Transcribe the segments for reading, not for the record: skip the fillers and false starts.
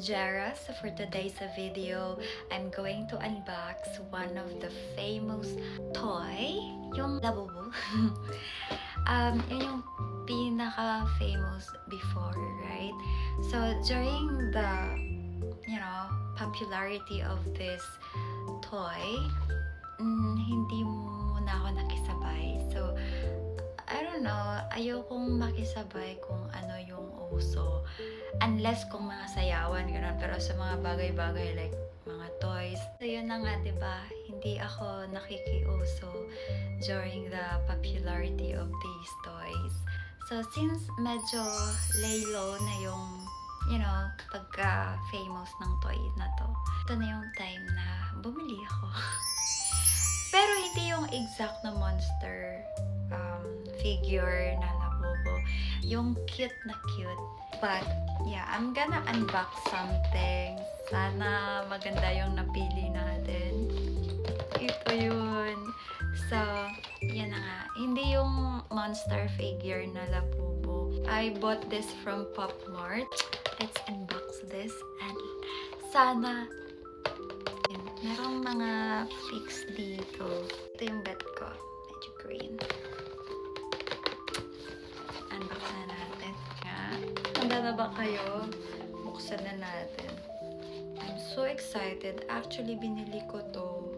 Jara. So for today's video, I'm going to unbox one of the famous toy, yung Labubu. Yun yung pinaka-famous before, right? So during the, popularity of this toy, hindi muna ako nakisabay. So, I don't know, ayokong makisabay kung ano yung uso. Unless kung mga sayawan, gano'n. Pero sa mga bagay-bagay like mga toys. So, yun na nga, diba? Hindi ako nakikiuso during the popularity of these toys. So, since medyo lay low na yung, pagka-famous ng toy na to, ito na yung time na bumili ako. Pero hindi yung exact na monster figure na Labubu. Yung cute na cute. But, yeah, I'm gonna unbox something. Sana maganda yung napili natin. Ito yun. So, yan na nga. Hindi yung monster figure na Labubu. I bought this from Pop Mart. Let's unbox this. And sana merong mga pics dito. Ito yung bet ko. Medyo green. Unbox na natin. Handa na ba kayo? Buksan na natin. I'm so excited. Actually, binili ko to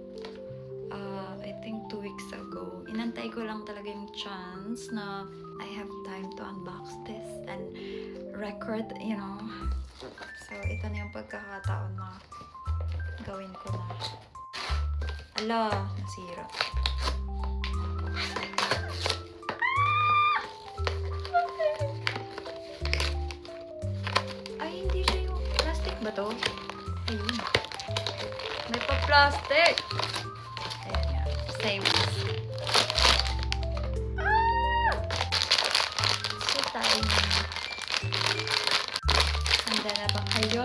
I think 2 weeks ago. Inantay ko lang talaga yung chance na I have time to unbox this and record, So, ito na yung pagkakataon na gawin ko na. Ala, nasira. Ay, hindi siya yung plastic ba to? Ayun. May pa-plastic. Ayan nga. Same. So, tayo na. Handa na ba kayo?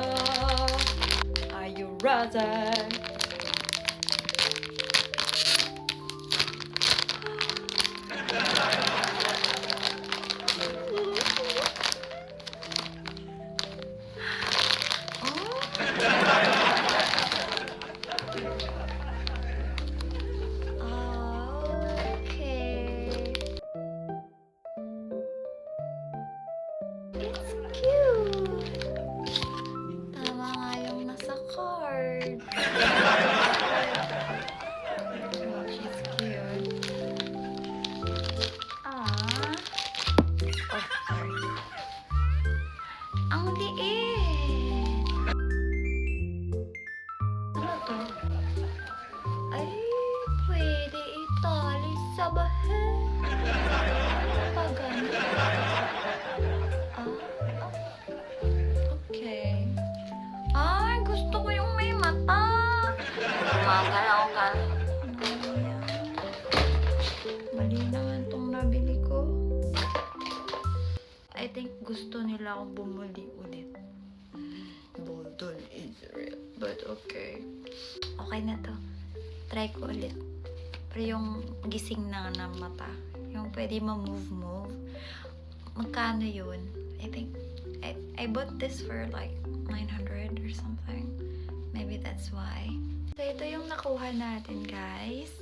Are you ready? It's cute! Tama nga yung nasa card. Oh, she's cute. Ah. Oh, sorry. Ang liit! Ano to? Ay, pwede itali sa bahay. Pag ganun. Okay. Ay, gusto ko yung may mata. Gumagalaw-galaw. Ano yan? Mali naman itong nabili ko. I think gusto nila akong bumuli ulit. Boldol is real. But okay. Okay na to. Try ko ulit. Pero yung gising na ng mata. Yung pwede ma-move. Magkano yun? I think I bought this for like 900 or something. Maybe that's why. So, ito yung nakuha natin, guys.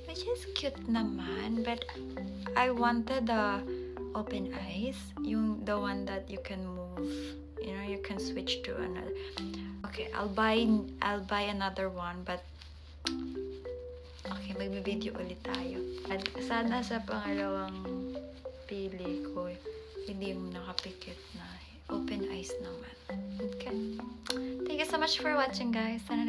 Which is cute naman. But I wanted the open eyes. The one that you can move. You can switch to another. Okay, I'll buy another one. But okay, magbibideo ulit tayo. At sana sa pangalawang pili ko, hindi yung nakapikit na open eyes naman. Okay. Thank you so much for watching, guys. Sana